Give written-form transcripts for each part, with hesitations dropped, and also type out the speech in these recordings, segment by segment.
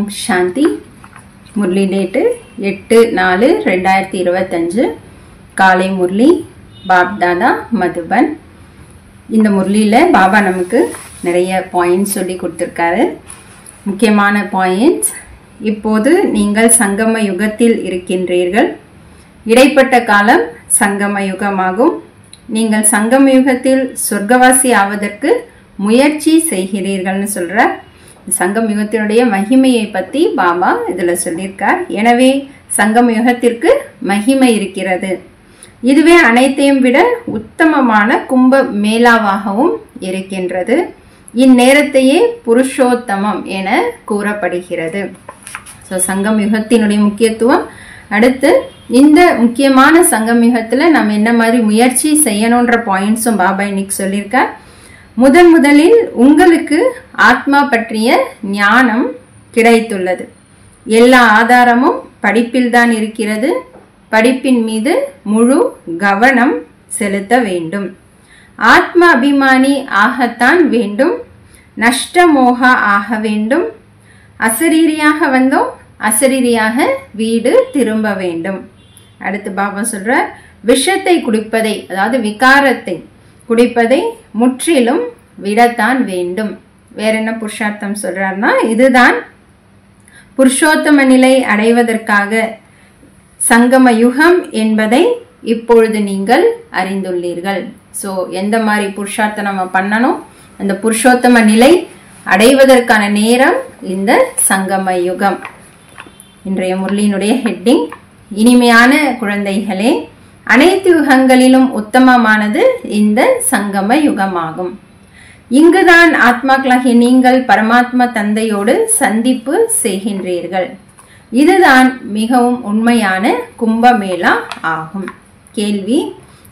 ஓம் சாந்தி. Murali date 8/4/2025 காலை முரளி பாப்தாதா மதுபன். இந்த முரளியில் பாபா நமக்கு நிறைய பாயிண்ட்ஸ் சொல்லி கொடுத்துருக்காரு. முக்கியமான பாயிண்ட்ஸ்: இப்போது நீங்கள் சங்கம யுகத்தில் இருக்கின்றீர்கள். இடைப்பட்ட காலம் சங்கம யுகமாகும். நீங்கள் சங்கம யுகத்தில் சொர்க்கவாசி ஆவதற்கு முயற்சி செய்கிறீர்கள்னு சொல்கிறார். சங்கம் யுகத்தினுடைய மகிமையை பற்றி பாபா இதில் சொல்லியிருக்கார். எனவே சங்கம் யுகத்திற்கு மகிமை இருக்கிறது. இதுவே அனைத்தையும் விட உத்தமமான கும்ப மேளாவாகவும் இருக்கின்றது. இந்நேரத்தையே புருஷோத்தமம் என கூறப்படுகிறது. ஸோ சங்கம் யுகத்தினுடைய முக்கியத்துவம். அடுத்து இந்த முக்கியமான சங்கம் யுகத்தில் நம்ம என்ன மாதிரி முயற்சி செய்யணுன்ற பாயிண்ட்ஸும் பாபா இன்னைக்கு சொல்லியிருக்கார். முதலில் உங்களுக்கு ஆத்மா பற்றிய ஞானம் கிடைத்துள்ளது. எல்லா ஆதாரமும் படிப்பில்தான் இருக்கிறது. படிப்பின் மீது முழு கவனம் செலுத்த வேண்டும். ஆத்ம அபிமானி ஆகத்தான் வேண்டும். நஷ்டமோகா ஆக வேண்டும். அசரீரியாக வந்தோம், அசரீரியாக வீடு திரும்ப வேண்டும். அடுத்து பாபா சொல்றார், விஷத்தை குடிப்பதை, அதாவது விகாரத்தை குடிப்பதை முற்றிலும் விடத்தான் வேண்டும். வேற என்ன புருஷார்த்தம் சொல்றாருன்னா, இதுதான் புருஷோத்தம நிலை அடைவதற்காக சங்கம யுகம் என்பதை இப்பொழுது நீங்கள் அறிந்துள்ளீர்கள். ஸோ எந்த மாதிரி புருஷார்த்தம் நம்ம பண்ணணும், அந்த புருஷோத்தம நிலை அடைவதற்கான நேரம் இந்த சங்கம யுகம். இன்றைய முரளியினுடைய ஹெட்டிங்: இனிமையான குழந்தைகளே, அனைத்து யுகங்களிலும் உத்தமமானது இந்த சங்கம யுகமாகும். இங்குதான் ஆத்மாக்களாகிய நீங்கள் பரமாத்மா தந்தையோடு சந்திப்பு செய்கின்றீர்கள். இதுதான் மிகவும் உண்மையான கும்பமேளா ஆகும். கேள்வி: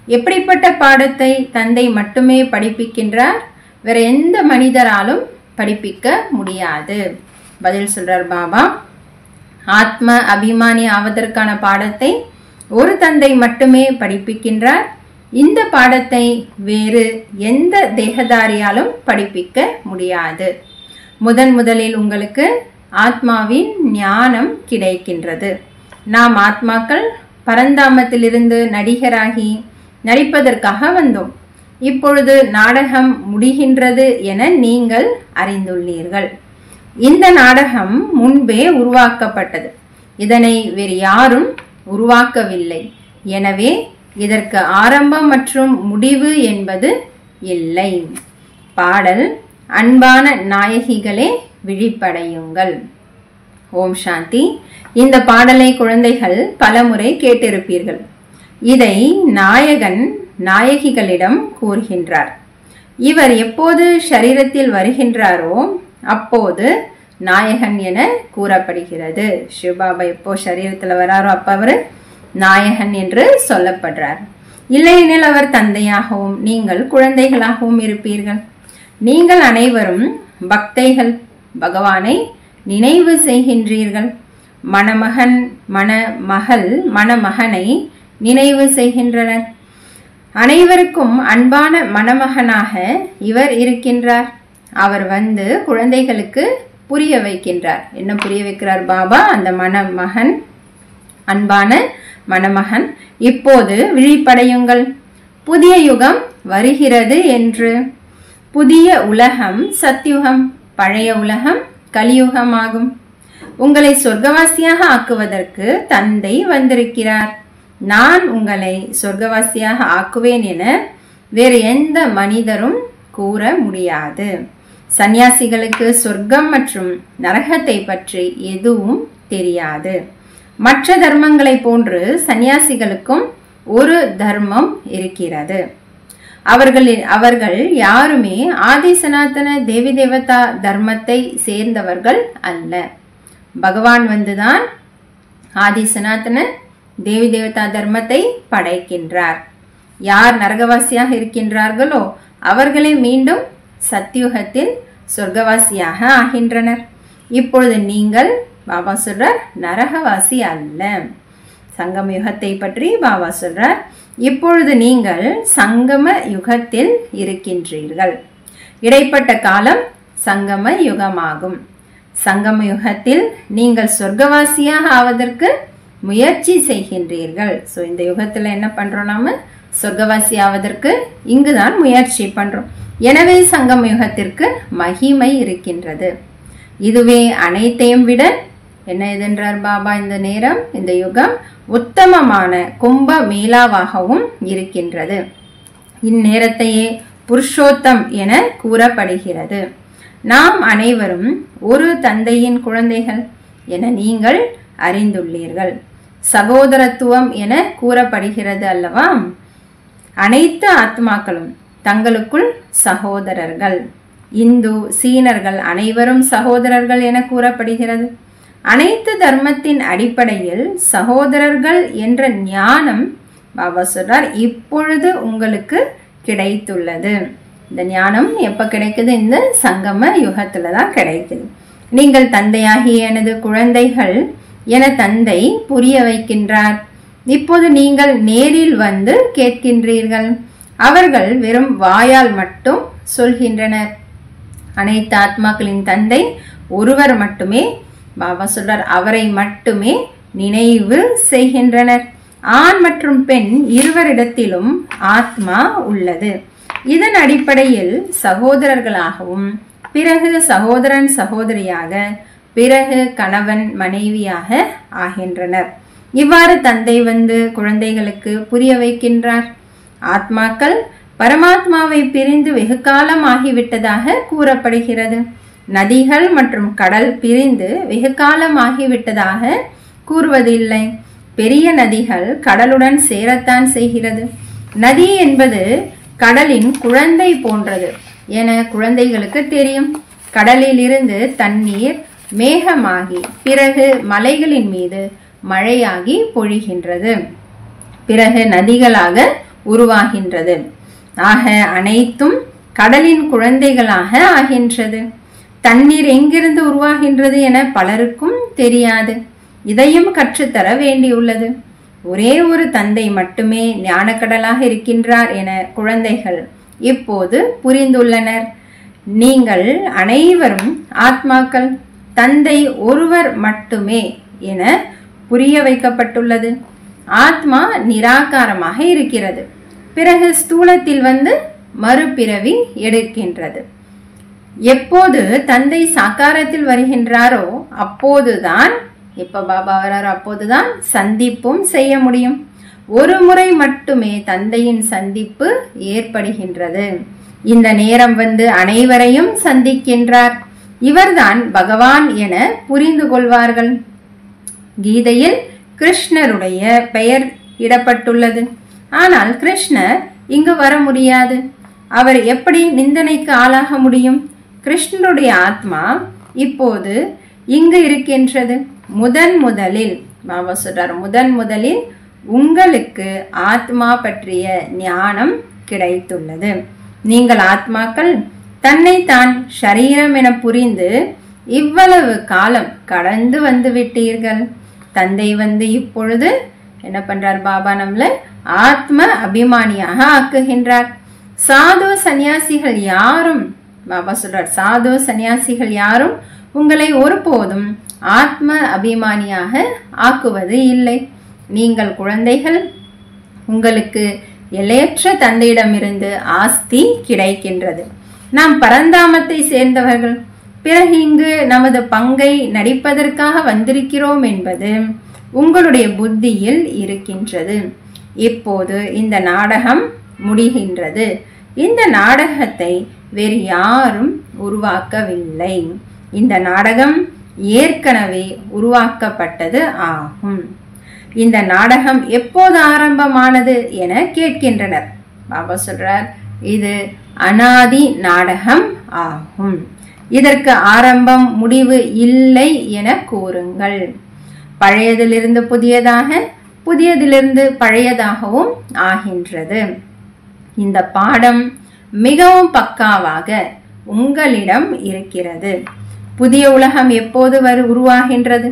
எப்படிப்பட்ட பாடத்தை தந்தை மட்டுமே படிப்பிக்கின்றார்? வேற எந்த மனிதராலும் படிப்பிக்க முடியாது. பதில் சொல்றார் பாபா, ஆத்ம அபிமானி ஆவதற்கான பாடத்தை ஒரு தந்தை மட்டுமே படிப்பிக்கின்றார். இந்த பாடத்தை வேறு எந்த தேகதாரியாலும் படிப்பிக்க முடியாது. முதலில் உங்களுக்கு ஆத்மாவின் ஞானம் கிடைக்கின்றது. நாம் ஆத்மாக்கள் பரந்தாமத்திலிருந்து நடிகராகி நடிப்பதற்காக வந்தோம். இப்பொழுது நாடகம் முடிகின்றது என நீங்கள் அறிந்துள்ளீர்கள். இந்த நாடகம் முன்பே உருவாக்கப்பட்டது. இதனை வேறு யாரும் உருவாக்கவில்லை. எனவே இதற்கு ஆரம்பம் மற்றும் முடிவு என்பது இல்லை. பாடல்: அன்பான நாயகிகளே விழிப்படையுங்கள். ஓம் சாந்தி. இந்த பாடலை குழந்தைகள் பலமுறை கேட்டிருப்பீர்கள். இதை நாயகன் நாயகிகளிடம் கூறுகின்றார். இவர் எப்போது ஷரீரத்தில் வருகின்றாரோ அப்போது நாயகன் என கூறப்படுகிறது. சிவபாபா எப்போ சரீரத்தில் வராரோ அப்போ அவர் நாயகன் என்று சொல்லப்படுறார். இல்லையெனில் அவர் தந்தையாகவும் நீங்கள் குழந்தைகளாகவும் இருப்பீர்கள். நீங்கள் அனைவரும் பக்தைகள். பகவானை நினைவு செய்கின்றீர்கள். மணமகன் மணமகள் மணமகனை நினைவு செய்கின்றனர். அனைவருக்கும் அன்பான மணமகனாக இவர் இருக்கின்றார். அவர் வந்து குழந்தைகளுக்கு புரிய வைக்கின்றார். என்ன புரிய வைக்கிறார் பாபா? அந்த மணமகன், அன்பான மணமகன், இப்போது விழிப்படையுங்கள், புதிய யுகம் வருகிறது என்று. புதிய உலகம் சத்யுகம், பழைய உலகம் கலியுகமாகும். உங்களை சொர்க்கவாசியாக ஆக்குவதற்கு தந்தை வந்திருக்கிறார். நான் உங்களை சொர்க்கவாசியாக ஆக்குவேன் என வேறு எந்த மனிதரும் கூற முடியாது. சந்நியாசிகளுக்கு சொர்க்கம் மற்றும் நரகத்தை பற்றி எதுவும் தெரியாது. மற்ற தர்மங்களை போன்று சந்நியாசிகளுக்கும் ஒரு தர்மம் இருக்கிறது. அவர்கள் யாருமே ஆதி சனாதன தேவி தேவதா தர்மத்தை சேர்ந்தவர்கள் அல்ல. பகவான் வந்துதான் ஆதி சனாதன தேவி தேவதா தர்மத்தை படைக்கின்றார். யார் நரகவாசியாக இருக்கின்றார்களோ அவர்களே மீண்டும் சத்யுகத்தில் சொர்க்கவாசியாக ஆகின்றனர். இப்பொழுது நீங்கள், பாபா சொல்றார், நரகவாசி அல்ல. சங்கம யுகத்தை பற்றி பாபா சொல்றார். இப்பொழுது நீங்கள் சங்கம யுகத்தில் இருக்கின்றீர்கள். இடைப்பட்ட காலம் சங்கம யுகமாகும். சங்கம யுகத்தில் நீங்கள் சொர்க்கவாசியாக ஆவதற்கு முயற்சி செய்கின்றீர்கள். ஸோ இந்த யுகத்தில் என்ன பண்றோம், நாம சொர்க்கவாசி ஆவதற்கு இங்குதான் முயற்சி பண்றோம். எனவே சங்கம யுகத்திற்கு மகிமை இருக்கின்றது. இதுவே அனைத்தையும் விட என்ன எதென்றார் பாபா, இந்த நேரம், இந்த யுகம் உத்தமமான கும்ப மேளாவாகவும் இருக்கின்றது. இந்நேரத்தையே புருஷோத்தம் என கூறப்படுகிறது. நாம் அனைவரும் ஒரு தந்தையின் குழந்தைகள் என நீங்கள் அறிந்துள்ளீர்கள். சகோதரத்துவம் என கூறப்படுகிறது அல்லவா? அனைத்து ஆத்மாக்களும் தங்களுக்குள் சகோதரர்கள். இந்து, சீனர்கள் அனைவரும் சகோதரர்கள் என கூறப்படுகிறது. அனைத்து தர்மத்தின் அடிப்படையில் சகோதரர்கள் என்ற ஞானம் பாபா சொல்றார் இப்பொழுது உங்களுக்கு கிடைத்துள்ளது. இந்த ஞானம் எப்ப கிடைக்குது? இந்த சங்கம யுகத்துல தான் கிடைக்குது. நீங்கள் தந்தையாகிய எனது குழந்தைகள் என தந்தை புரிய வைக்கின்றார். இப்போது நீங்கள் நேரில் வந்து கேட்கின்றீர்கள். அவர்கள் வெறும் வாயால் மட்டும் சொல்கின்றனர். அனைத்து ஆத்மாக்களின் தந்தை ஒருவர் மட்டுமே. பாபா சொல்றார் அவரை மட்டுமே நினைவு செய்கின்றனர். ஆண் மற்றும் பெண் இருவரிடத்திலும் ஆத்மா உள்ளது. இதன் அடிப்படையில் சகோதரர்களாகவும், பிறகு சகோதரன் சகோதரியாக, பிறகு கணவன் மனைவியாக ஆகின்றனர். இவ்வாறு தந்தை வந்து குழந்தைகளுக்கு புரிய வைக்கின்றார். ஆத்மாக்கள் பரமாத்மாவை பிரிந்து வெகு காலம் ஆகிவிட்டதாக கூறப்படுகிறது. நதிகள் மற்றும் கடல் பிரிந்து வெகு காலம் ஆகிவிட்டதாக கூறுவதில்லை. பெரிய நதிகள் கடலுடன் சேரத்தான் செய்கிறது. நதி என்பது கடலின் குழந்தை போன்றது என குழந்தைகளுக்கு தெரியும். கடலில் இருந்து தண்ணீர் மேகமாகி பிறகு மலைகளின் மீது மழையாகி பொழிகின்றது. பிறகு நதிகளாக உருவாகின்றது. ஆக அனைத்தும் கடலின் குழந்தைகளாக ஆகின்றது. தண்ணீர் எங்கிருந்து உருவாகின்றது என பலருக்கும் தெரியாது. இதையும் கற்றுத்தர வேண்டியுள்ளது. ஒரே ஒரு தந்தை மட்டுமே ஞானக்கடலாக இருக்கின்றார் என குழந்தைகள் இப்போது புரிந்துள்ளனர். நீங்கள் அனைவரும் ஆத்மாக்கள், தந்தை ஒருவர் மட்டுமே என புரிய வைக்கப்பட்டுள்ளது. ஆத்மா நிராகாரமாக இருக்கிறது. பிறகு ஸ்தூலத்தில் வந்து மறுபிறவி எடுக்கின்றது. எப்போது தந்தை சாக்காரத்தில் வருகின்றாரோ அப்போதுதான், எப்ப பாபா வராரோ அப்போதுதான் சந்திப்பும் செய்ய முடியும். ஒரு முறை மட்டுமே தந்தையின் சந்திப்பு ஏற்படுகின்றது. இந்த நேரம் வந்து அனைவரையும் சந்திக்கின்றார். இவர்தான் பகவான் என புரிந்து கொள்வார்கள். கீதையில் கிருஷ்ணருடைய பெயர் இடப்பட்டுள்ளது. ஆனால் கிருஷ்ணர் இங்கு வர முடியாது. அவர் எப்படி நிந்தனைக்கு ஆளாக முடியும்? கிருஷ்ணருடைய ஆத்மா இப்போது இங்கு இருக்கின்றது. முதலில் பாபா சொல்றார், முதலில் உங்களுக்கு ஆத்மா பற்றிய ஞானம் கிடைத்துள்ளது. நீங்கள் ஆத்மாக்கள் தன்னை தான் ஷரீரம் என புரிந்து இவ்வளவு காலம் கடந்து வந்து விட்டீர்கள். தந்தை வந்து இப்பொழுது என்ன பண்றார்? பாபா நம்மள ஆத்ம அபிமானியாக ஆக்குகின்றார். சாது சன்னியாசிகள் யாரும், பாபா சொல்றார், சாது சன்னியாசிகள் யாரும் உங்களை ஒருபோதும் ஆத்ம அபிமானியாக ஆக்குவது இல்லை. நீங்கள் குழந்தைகள். உங்களுக்கு எல்லையற்ற தந்தையிடமிருந்து ஆஸ்தி கிடைக்கின்றது. நாம் பரந்தாமத்தை சேர்ந்தவர்கள். பிறகு இங்கு நமது பங்கை நடிப்பதற்காக வந்திருக்கிறோம் என்பது உங்களுடைய புத்தியில் இருக்கின்றது. இப்போது இந்த நாடகம் முடிகின்றது. இந்த நாடகத்தை வேறு யாரும் உருவாக்கவில்லை. இந்த நாடகம் ஏற்கனவே உருவாக்கப்பட்டது ஆகும். இந்த நாடகம் எப்போது ஆரம்பமானது என கேட்கின்றனர். பாபா சொல்றார், இது அனாதி நாடகம் ஆகும். இதற்கு ஆரம்பம் முடிவு இல்லை என கூறுங்கள். பழையதிலிருந்து புதியதாக, புதியதிலிருந்து பழையதாகவும் ஆகின்றது. இந்த பாடம் மிகவும் பக்காவாக உங்களிடம் இருக்கிறது. புதிய உலகம் எப்போது உருவாகின்றது,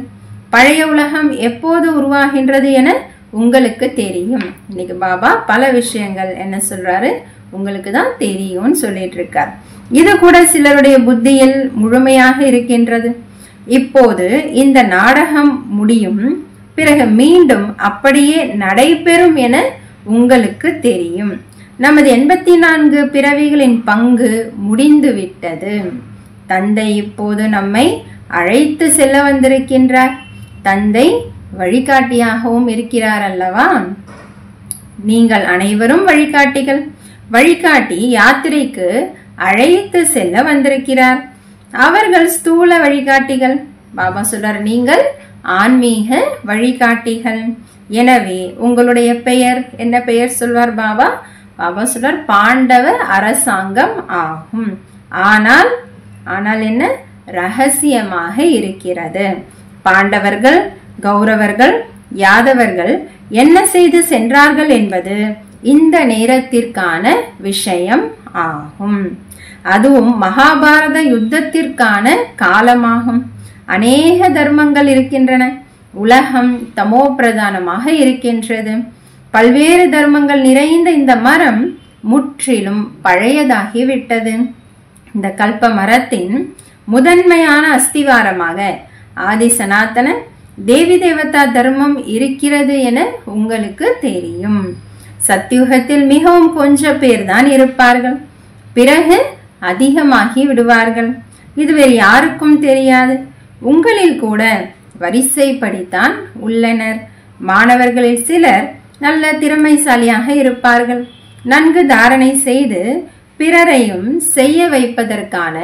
பழைய உலகம் எப்போது உருவாகின்றது என உங்களுக்கு தெரியும். இன்னைக்கு பாபா பல விஷயங்கள் என்ன சொல்றாரு, உங்களுக்கு தான் தெரியும்னு சொல்லிட்டு இருக்கார். இது கூட சிலருடைய புத்தியில் முழுமையாக இருக்கின்றது. இப்போது இந்த நாடகம் முடியும், பிறகு மீண்டும் அப்படியே நடைபெறும் என உங்களுக்கு தெரியும். நமது 84 பிறவிகளின் பங்கு முடிந்து விட்டது. தந்தை இப்போது நம்மை அழைத்து செல்ல வந்திருக்கின்றார். தந்தை வழிகாட்டியாகவும் இருக்கிறார் அல்லவா? நீங்கள் அனைவரும் வழிகாட்டிகள். வழிகாட்டி யாத்திரைக்கு அழைத்து செல்ல வந்திருக்கிறார். அவர்கள் ஸ்தூல வழிகாட்டிகள். பாபா சொல்றார், நீங்கள் ஆன்மீக வழிகாட்டிகள். எனவே உங்களுடைய பெயர் என்ன பெயர் சொல்வார் பாபா? பாபா சொல்றார், பாண்டவ அரசாங்கம் ஆகும். ஆனால் என்ன? ரகசியமாக இருக்கிறது. பாண்டவர்கள், கௌரவர்கள், யாதவர்கள் என்ன செய்து சென்றார்கள் என்பது இந்த நேரத்திற்கான விஷயம் ஆகும். அதுவும் மகாபாரத யுத்தத்திற்கான காலமாகும். அநேக தர்மங்கள் இருக்கின்றன. உலகம் தமோ பிரதானமாக இருக்கின்றது. பல்வேறு தர்மங்கள் நிறைந்த இந்த மரம் முற்றிலும் பழையதாகிவிட்டது. இந்த கல்ப மரத்தின் முதன்மையான அஸ்திவாரமாக ஆதி சனாதன தேவி தேவதா தர்மம் இருக்கிறது என உங்களுக்கு தெரியும். சத்தியுகத்தில் மிகவும் கொஞ்சம் பேர் தான் இருப்பார்கள். பிறகு அதிகமாகி விடுவார்கள். இது வேறு யாருக்கும் தெரியாது. உங்களில் கூட வரிசைப்படித்தான் உள்ளனர். மாணவர்களில் சிலர் நல்ல திறமைசாலியாக இருப்பார்கள். நன்கு தாரணை செய்து பிறரையும் செய்ய வைப்பதற்கான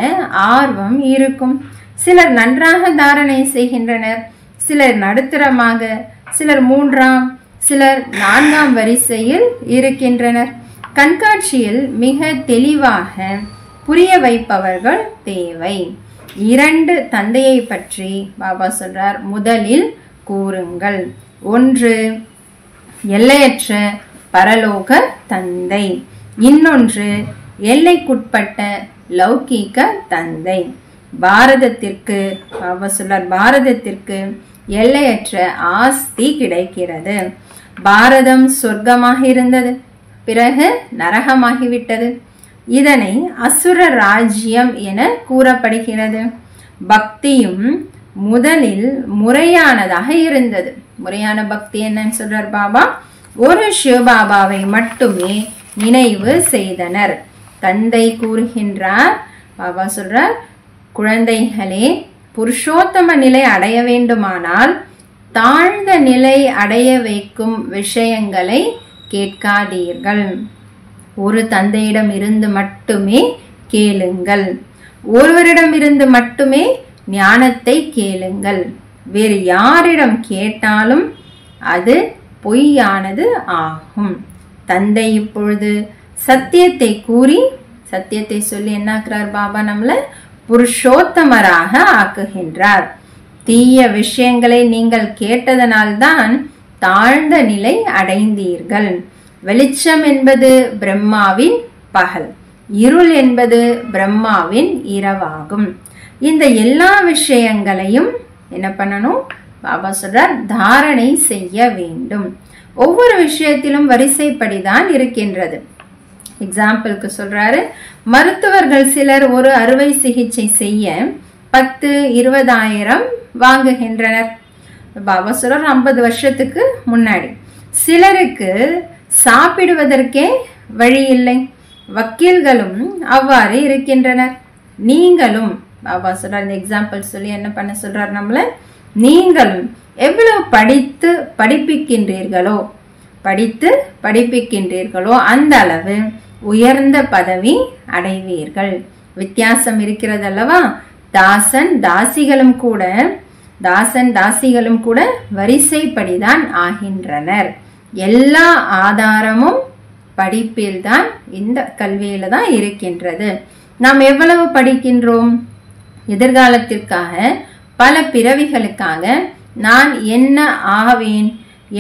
ஆர்வம் இருக்கும். சிலர் நன்றாக தாரணை செய்கின்றனர், சிலர் நடுத்தரமாக, சிலர் 3ஆம், சிலர் 4ஆம் வரிசையில் இருக்கின்றனர். கண்காட்சியில் மிக தெளிவாக புரிய வைப்பவர்கள் தேவை. 2 தந்தையை பற்றி பாபா சொல்றார். முதலில் கூறுங்கள். 1 எல்லையற்ற பரலோக தந்தை, இன்னொன்று எல்லைக்குட்பட்ட லௌகீக தந்தை. பாரதத்திற்கு பாபா சொல்றார், பாரதத்திற்கு எல்லையற்ற ஆஸ்தி கிடைக்கிறது. பாரதம் சொர்க்கமாக இருந்தது, பிறகு நரகமாகிவிட்டது. இதனை அசுர ராஜ்யம் என கூறப்படுகிறது. பக்தியும் முதலில் முறையானதாக இருந்தது. முறையான பக்தி என்னன்னு சொல்றார் பாபா? ஒரு சிவபாபாவை மட்டுமே நினைவு செய்தனர். தந்தை கூறுகின்றார், பாபா சொல்றார், குழந்தைகளே, புருஷோத்தம நிலை அடைய வேண்டுமானால் தாழ்ந்த நிலை அடைய வைக்கும் விஷயங்களை கேட்காதீர்கள். ஒரு தந்தையிடம் இருந்து மட்டுமே கேளுங்கள். ஒருவரிடம் இருந்து மட்டுமே ஞானத்தை கேளுங்கள். வேறு யாரிடம் கேட்டாலும் அது பொய்யானது ஆகும். தந்தை இப்பொழுது சத்தியத்தை கூறி, சத்தியத்தை சொல்லி என்னாக்குறார் பாபா? நம்மள புருஷோத்தமராக ஆக்குகின்றார். தீய விஷயங்களை நீங்கள் கேட்டதனால்தான் தாழ்ந்த நிலை அடைந்தீர்கள். வெளிச்சம் என்பது பிரம்மாவின் பகல், இருள் என்பது பிரம்மாவின் இரவாகும். இந்த எல்லா விஷயங்களையும் என்ன பண்ணணும்? பாபா சொல்றார், தாரணை செய்ய வேண்டும். ஒவ்வொரு விஷயத்திலும் வரிசைப்படிதான் இருக்கின்றது. எக்ஸாம்பிளுக்கு சொல்றாரு, மருத்துவர்கள் சிலர் ஒரு அறுவை சிகிச்சை செய்ய 10-20,000 வாங்குகின்றனர். பாபா சொல்றார் 50 வருஷத்துக்கு முன்னாடி. சிலருக்கு சாப்பிடுவதற்கே வழி இல்லை. வக்கீல்களும் அவ்வாறு இருக்கின்றனர். நீங்களும் பாபா சொல்றார், இந்த எக்ஸாம்பிள் சொல்லி என்ன பண்ண சொல்றார் நம்மள? நீங்களும் எவ்வளவு படிப்பிக்கின்றீர்களோ அந்த அளவு உயர்ந்த பதவி அடைவீர்கள். வித்தியாசம் இருக்கிறது அல்லவா? தாசன் தாசிகளும் கூட வரிசைப்படிதான் ஆகின்றனர். எல்லா ஆதாரமும் படிப்பில்தான், இந்த கல்வியில தான் இருக்கின்றது. நாம் எவ்வளவு படிக்கின்றோம்? எதிர்காலத்திற்காக, பல பிறவிகளுக்காக நான் என்ன ஆவேன்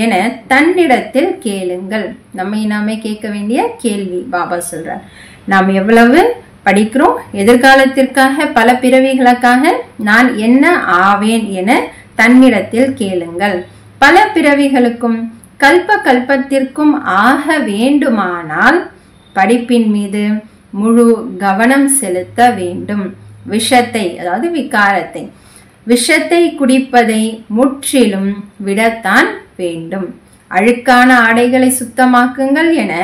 என தன்னிடத்தில் கேளுங்கள். நம்மை நாமே கேட்க வேண்டிய கேள்வி பாபா சொல்றார். நாம் எவ்வளவு படிக்கிறோம்? எதிர்காலத்திற்காக, பல பிறவிகளுக்காக நான் என்ன ஆவேன் என தன்னிடத்தில் கேளுங்கள். பல பிறவிகளுக்கும் கல்பத்திற்கும் ஆக வேண்டுமானால் படிப்பின் மீது முழு கவனம் செலுத்த வேண்டும். விஷத்தை, அதாவது விகாரத்தை விஷத்தை குடிப்பதை முற்றிலும் விடத்தான் வேண்டும். அழுக்கான ஆடைகளை சுத்தமாக்குங்கள் என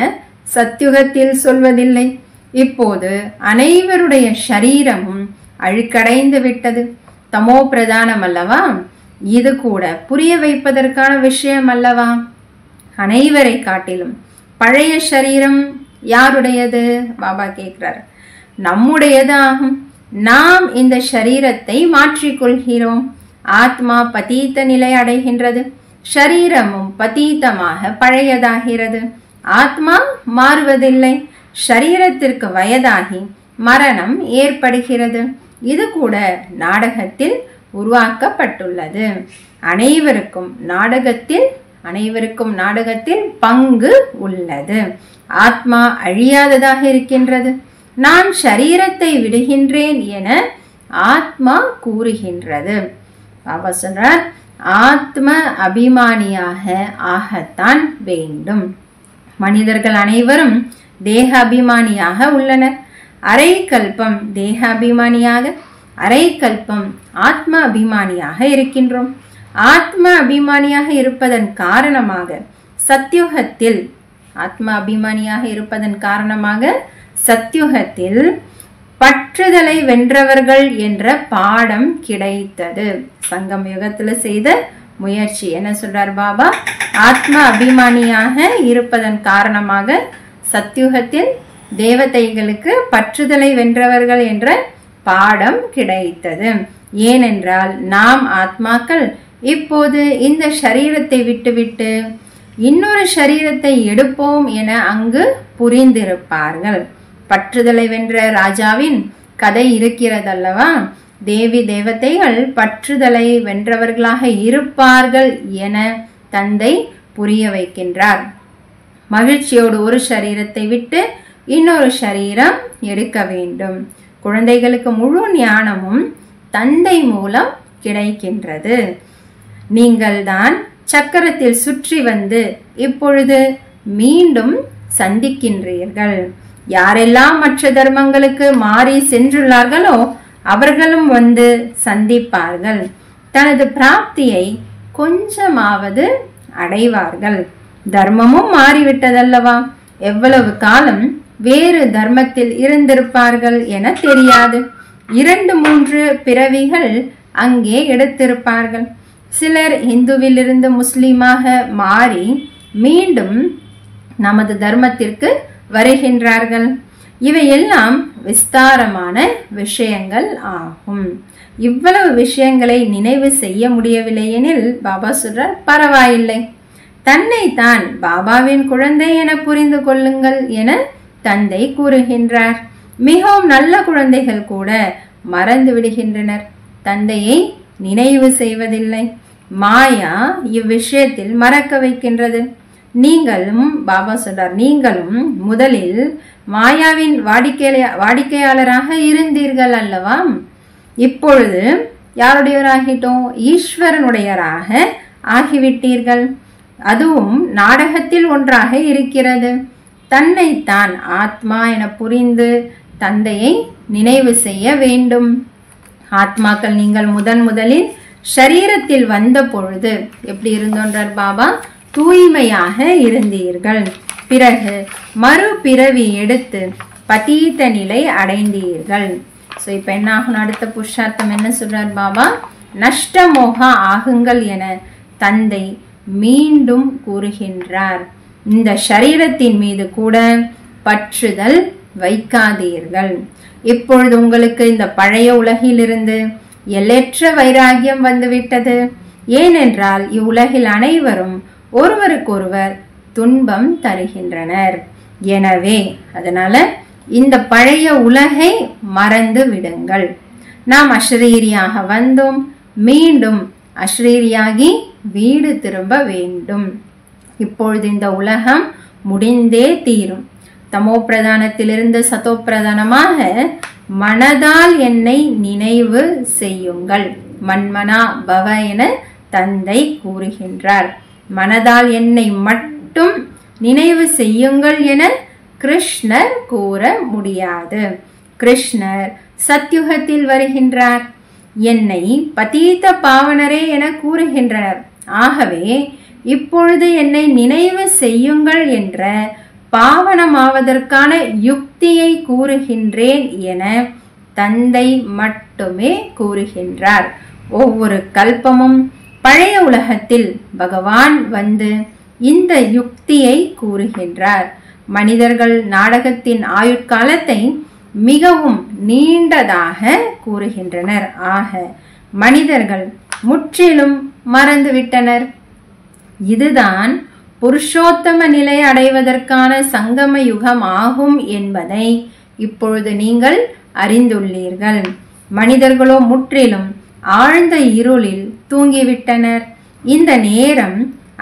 சத்யுகத்தில் சொல்வதில்லை. இப்போது அனைவருடைய சரீரமும் அழுக்கடைந்து விட்டது. தமோ பிரதானம் அல்லவா? இது கூட புரிய வைப்பதற்கான விஷயம் அல்லவா? அனைவரை காட்டிலும் பழைய சரீரம் யாருடையது? பாபா கேட்கிறார். நம்முடையது ஆகும். நாம் இந்த சரீரத்தை மாற்றிக்கொள்கிறோம். ஆத்மா பதீத்த நிலை அடைகின்றது. ஷரீரமும் பதீத்தமாக பழையதாகிறது. ஆத்மா மாறுவதில்லை. ஷரீரத்திற்கு வயதாகி மரணம் ஏற்படுகிறது. இது கூட நாடகத்தில் உருவாக்கப்பட்டுள்ளது. அனைவருக்கும் நாடகத்தில் பங்கு உள்ளது. ஆத்மா அழியாததாக இருக்கின்றது. நான் ஷரீரத்தை விடுகின்றேன் என ஆத்மா கூறுகின்றது. பாபா சொல்றார், ஆத்ம அபிமானியாக ஆகத்தான் வேண்டும். மனிதர்கள் அனைவரும் தேக அபிமானியாக உள்ளனர். அரை கல்பம் தேக அபிமானியாக, அரை கல்பம் ஆத்ம அபிமானியாக இருக்கின்றோம். ஆத்ம அபிமானியாக இருப்பதன் காரணமாக சத்யுகத்தில் பற்றுதலை வென்றவர்கள் என்ற பாடம் கிடைத்தது. சங்கம் யுகத்துல செய்த முயற்சி. என்ன சொல்றார் பாபா? ஆத்ம அபிமானியாக இருப்பதன் காரணமாக சத்யுகத்தில் தேவதைகளுக்கு பற்றுதலை வென்றவர்கள் என்ற பாடம் கிடைத்தது. ஏனென்றால் நாம் ஆத்மாக்கள் இப்போது இந்த சரீரத்தை விட்டுவிட்டு இன்னொரு சரீரத்தை எடுப்போம் என அங்கு புரிந்திருப்பார்கள். பற்றுதலை வென்ற ராஜாவின் கதை இருக்கிறதல்லவா? தேவி தேவதைகள் பற்றுதலை வென்றவர்களாக இருப்பார்கள் என தந்தை புரிய வைக்கின்றார். மகிழ்ச்சியோடு ஒரு சரீரத்தை விட்டு இன்னொரு சரீரம் எடுக்க வேண்டும். குழந்தைகளுக்கு முழு ஞானமும் தந்தை மூலம் கிடைக்கின்றது. நீங்கள் தான் சக்கரத்தில் சுற்றி வந்து இப்பொழுது மீண்டும் சந்திக்கின்றீர்கள். யாரெல்லாம் மற்ற தர்மங்களுக்கு மாறி சென்றுள்ளார்களோ அவர்களும் வந்து சந்திப்பார்கள். தனது பிராப்தியை கொஞ்சமாவது அடைவார்கள். தர்மமும் மாறிவிட்டதல்லவா? எவ்வளவு காலம் வேறு தர்மத்தில் இருந்திருப்பார்கள் என தெரியாது. 2-3 பிறவிகள் அங்கே எடுத்திருப்பார்கள். சிலர் இந்துவிலிருந்து முஸ்லீமாக மாறி மீண்டும் நமது தர்மத்திற்கு வருகின்றார்கள். இவையெல்லாம் விஸ்தாரமான விஷயங்கள் ஆகும். இவ்வளவு விஷயங்களை நினைவு செய்ய முடியவில்லை எனில் பாபா சொல்றார், பரவாயில்லை, தன்னை தான் பாபாவின் குழந்தை என புரிந்து கொள்ளுங்கள் என தந்தை கூறுகின்றார். மிகவும் நல்ல குழந்தைகள் கூட மறந்து விடுகின்றனர். தந்தையை நினைவு செய்வதில்லை. மாயா இவ்விஷயத்தில் மறக்க வைக்கின்றது. நீங்களும் பாபா சொல்றார், நீங்களும் முதலில் மாயாவின் வாடிக்கையாளராக இருந்தீர்கள் அல்லவா? இப்பொழுது யாருடையவராகிட்டோம்? ஈஸ்வரனுடையராக ஆகிவிட்டீர்கள். அதுவும் நாடகத்தில் ஒன்றாக இருக்கிறது. தன்னைத்தான் ஆத்மா என புரிந்து தந்தையை நினைவு செய்ய வேண்டும். ஆத்மாக்கள் நீங்கள் முதலில் ஷரீரத்தில் வந்த பொழுது எப்படி இருந்தோன்றார் பாபா? தூய்மையாக இருந்தீர்கள். பிறகு மறுபிறவி எடுத்து பதீத்த நிலை அடைந்தீர்கள். ஸோ இப்போ என்ன ஆகும்? அடுத்த புருஷார்த்தம் என்ன சொல்றார் பாபா? நஷ்டமோக ஆகுங்கள் என தந்தை மீண்டும் கூறுகின்றார். இந்த ஷரீரத்தின் மீது கூட பற்றுதல் வைக்காதீர்கள். இப்பொழுது உங்களுக்கு இந்த பழைய உலகிலிருந்து எல்லையற்ற வைராகியம் வந்துவிட்டது. ஏனென்றால் இவ்வுலகில் அனைவரும் ஒருவருக்கொருவர் துன்பம் தருகின்றனர். எனவே அதனால இந்த பழைய உலகை மறந்து விடுங்கள். நாம் அஷ்ரீரியாக வந்தோம், மீண்டும் அஷ்ரீரியாகி வீடு திரும்ப வேண்டும். இப்பொழுது இந்த உலகம் முடிந்தே தீரும். தமோ பிரதானத்திலிருந்து சதோ பிரதானமாக மனதால் என்னை நினைவு செய்யுங்கள். மன்மனா பவ என தந்தை கூறுகின்றார். மனதால் என்னை மட்டும் நினைவு செய்யுங்கள் என கிருஷ்ணர் கூற முடியாது. கிருஷ்ணர் சத்யுகத்தில் வருகின்றார். என்னை பதீத பாவனரே என கூறுகின்றனர். ஆகவே இப்பொழுது என்னை நினைவு செய்யுங்கள் என்ற பாவனமாவதற்கான யுக்தியை கூறுகின்றேன் என தந்தை மட்டுமே கூறுகின்றார். ஒவ்வொரு கல்பமும் பழைய உலகத்தில் பகவான் வந்து இந்த யுக்தியை கூறுகின்றார். மனிதர்கள் நாடகத்தின் ஆயுட்காலத்தை மிகவும் நீண்டதாக கூறுகின்றனர். ஆக மனிதர்கள் முற்றிலும் மறந்துவிட்டனர். இதுதான் புருஷோத்தம நிலை அடைவதற்கான சங்கம யுகம் ஆகும் என்பதை இப்பொழுது நீங்கள் அறிந்துள்ளீர்கள். மனிதர்களோ முற்றிலும் ஆழ்ந்த இருளில் தூங்கிவிட்டனர். இந்த நேரம்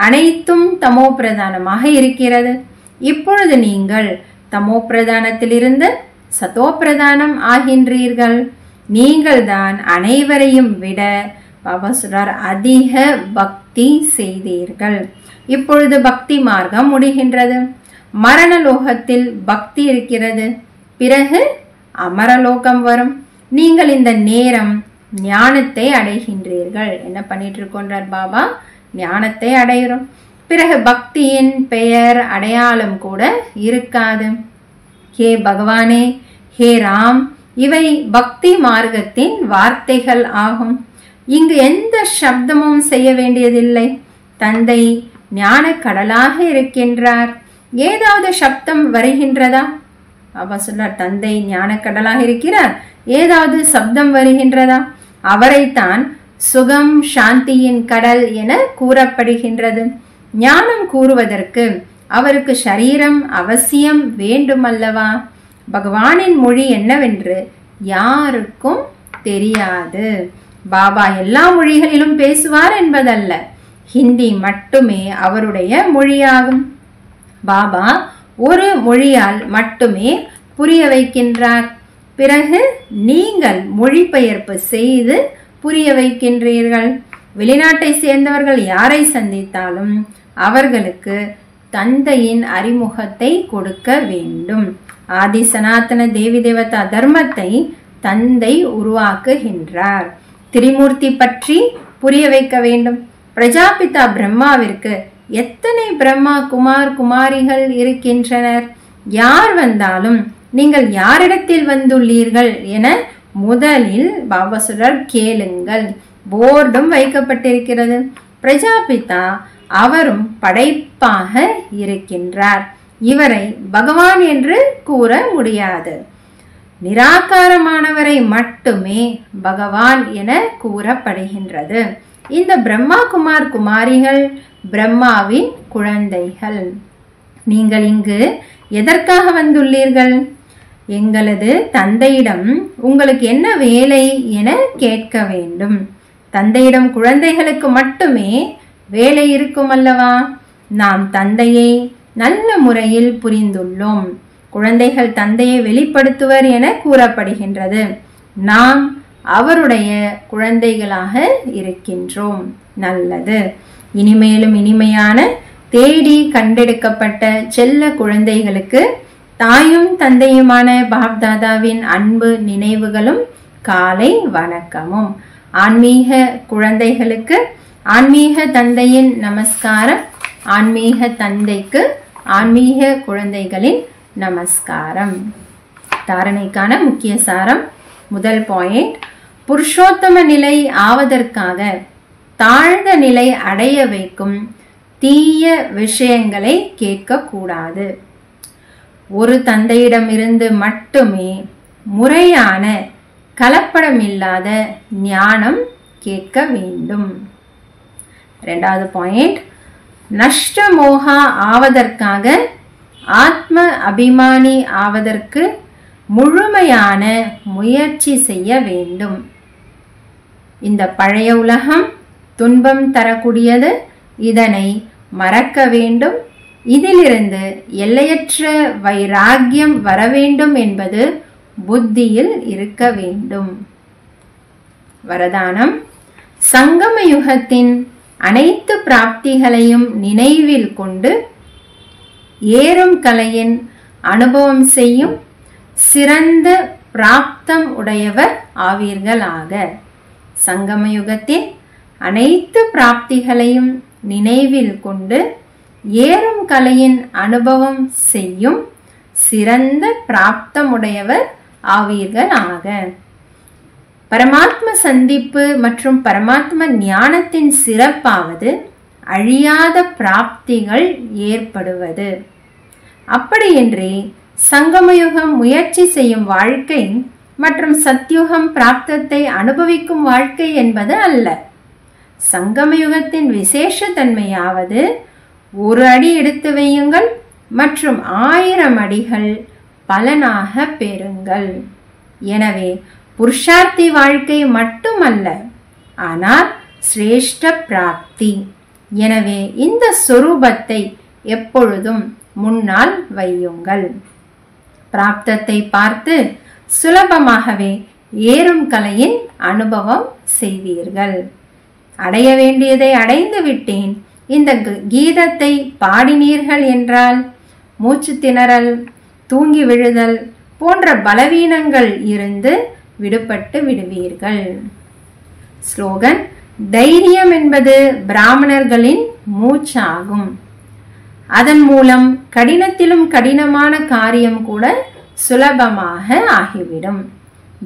அனைத்தும் தமோ பிரதானமாக இருக்கிறது. இப்பொழுது நீங்கள் தமோ பிரதானத்திலிருந்து சதோ பிரதானம் ஆகின்றீர்கள். நீங்கள் தான் அனைவரையும் விட பாபாசுரர் அதிக பக்தி செய்தீர்கள். இப்பொழுது பக்தி மார்க்கம் முடிகின்றது. மரணலோகத்தில் பக்தி இருக்கிறது. பிறகு அமரலோகம் வரும். நீங்கள் இந்த நேரம் ஞானத்தை அடைகின்றீர்கள். என்ன பண்ணிட்டு இருக்கோன்றார் பாபா? ஞானத்தை அடைகிறோம். பிறகு பக்தியின் பெயர் அடையாளம் கூட இருக்காது. ஹே பகவானே, ஹே ராம், இவை பக்தி மார்க்கத்தின் வார்த்தைகள் ஆகும். இங்கு எந்த சப்தமும் செய்ய வேண்டியதில்லை. தந்தை ஞான கடலாக இருக்கின்றார். ஏதாவது சப்தம் வருகின்றதா? பாபா சொல்றார், தந்தை ஞான கடலாக இருக்கிறார். ஏதாவது சப்தம் வருகின்றதா? அவரைத்தான் சுகம் சாந்தியின் கடல் என கூறப்படுகின்றது. ஞானம் கூறுவதற்கு அவருக்கு சரீரம் அவசியம் வேண்டுமல்லவா? பகவானின் மொழி என்னவென்று யாருக்கும் தெரியாது. பாபா எல்லா மொழிகளிலும் பேசுவார் என்பதல்ல. ஹிந்தி மட்டுமே அவருடைய மொழியாகும். பாபா ஒரு மொழியால் மட்டுமே புரிய வைக்கின்றார். பிறகு நீங்கள் மொழிபெயர்ப்பு செய்து புரிய வைக்கின்றீர்கள். வெளிநாட்டை சேர்ந்தவர்கள் யாரை சந்தித்தாலும் அவர்களுக்கு தந்தையின் அறிமுகத்தை கொடுக்க வேண்டும். ஆதி சனாதன தேவி தேவதா தர்மத்தை தந்தை உருவாக்குகின்றார். திரிமூர்த்தி பற்றி புரிய வைக்க வேண்டும். பிரஜாபிதா பிரம்மாவிற்கு எத்தனை பிரம்மா குமார் குமாரிகள் இருக்கின்றனர்? யார் வந்தாலும் நீங்கள் யாரிடத்தில் வந்துள்ளீர்கள் என முதலில் பாபா சொல்றார், கேளுங்கள். போர்டும் வைக்கப்பட்டிருக்கிறது. பிரஜாபிதா அவரும் படைப்பாக இருக்கின்றார். இவரை பகவான் என்று கூற முடியாது. நிராகாரமானவரை மட்டுமே பகவான் என கூறப்படுகின்றது. இந்த பிரம்மா குமார் குமாரிகள் பிரம்மாவின் குழந்தைகள். நீங்கள் இங்கு எதற்காக வந்துள்ளீர்கள்? எங்களது தந்தையிடம் உங்களுக்கு என்ன வேலை என கேட்க வேண்டும். தந்தையிடம் குழந்தைகளுக்கு மட்டுமே வேலை இருக்கும் அல்லவா? நாம் தந்தையை நல்ல முறையில் புரிந்துள்ளோம். குழந்தைகள் தந்தையை வெளிப்படுத்துவர் என கூறப்படுகின்றது. நாம் அவருடைய குழந்தைகளாக இருக்கின்றோம். நல்லது. இனிமேலும் இனிமையான தேடி கண்டெடுக்கப்பட்ட செல்ல குழந்தைகளுக்கு தாயும் தந்தையுமான பாப்தாதாவின் அன்பு நினைவுகளும் காலை வணக்கமும். ஆன்மீக குழந்தைகளுக்கு ஆன்மீக தந்தையின் நமஸ்காரம். ஆன்மீக தந்தைக்கு ஆன்மீக குழந்தைகளின் நமஸ்காரம். தாரணைக்கான முக்கிய சாரம். முதல் பாயிண்ட், புருஷோத்தம நிலை ஆவதற்காக தாழ்ந்த நிலை அடைய வைக்கும் தீய விஷயங்களை கேட்கக்கூடாது. ஒரு தந்தையிடமிருந்து மட்டுமே முறையான கலப்படமில்லாத ஞானம் கேட்க வேண்டும். இரண்டாவது பாயிண்ட், நஷ்டமோகா ஆவதற்காக ஆத்ம அபிமானி ஆவதற்கு முழுமையான முயற்சி செய்ய வேண்டும். இந்த பழைய உலகம் துன்பம் தரக்கூடியது. இதனை மறக்க வேண்டும். இதிலிருந்து எல்லையற்ற வைராகியம் வர வேண்டும் என்பது புத்தியில் இருக்க வேண்டும். வரதானம். சங்கம யுகத்தின் அனைத்து பிராப்திகளையும் நினைவில் கொண்டு ஏறும் கலையின் அனுபவம் செய்யும் சிறந்த பிராப்தம் உடையவர் ஆவீர்களாக. சங்கமயுகத்தின் அனைத்து பிராப்திகளையும் நினைவில் கொண்டு ஏறும் கலையின் அனுபவம் செய்யும் சிறந்த பிராப்தமுடையவர் ஆவீர்களாக. பரமாத்ம சந்திப்பு மற்றும் பரமாத்ம ஞானத்தின் சிறப்பாவது அழியாத பிராப்திகள் ஏற்படுவது. அப்படியின்றி சங்கமயுகம் முயற்சி செய்யும் வாழ்க்கை மற்றும் சத்யுகம் பிராப்தத்தை அனுபவிக்கும் வாழ்க்கை என்பது அல்ல. சங்கமயுகத்தின் விசேஷ தன்மையாவது ஒரு அடி எடுத்து வையுங்கள் மற்றும் 1000 அடிகள் பலனாக பெறுங்கள். எனவே புருஷார்த்தி வாழ்க்கை மட்டுமல்ல, ஆனால் சிரேஷ்ட பிராப்தி. எனவே இந்த சொரூபத்தை எப்பொழுதும் முன்னால் வையுங்கள். பிராப்தத்தை பார்த்து சுலபமாகவே ஏறும் கலையின் அனுபவம் செய்வீர்கள். அடைய வேண்டியதை அடைந்து விட்டேன். இந்த கீதத்தை பாடினீர்கள் என்றால் மூச்சு திணறல், தூங்கி விழுதல் போன்ற பலவீனங்கள் இருந்து விடுபட்டு விடுவீர்கள். ஸ்லோகன்: தைரியம் என்பது பிராமணர்களின் மூச்சாகும். அதன் மூலம் கடினத்திலும் கடினமான காரியம் கூட சுலபமாக ஆகிவிடும்.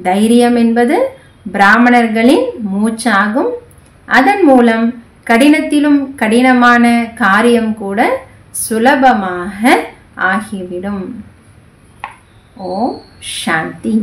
தைரியம் என்பது பிராமணர்களின் மூச்சாகும். அதன் மூலம் கடினத்திலும் கடினமான காரியம் கூட சுலபமாக ஆகிவிடும். ஓம் சாந்தி.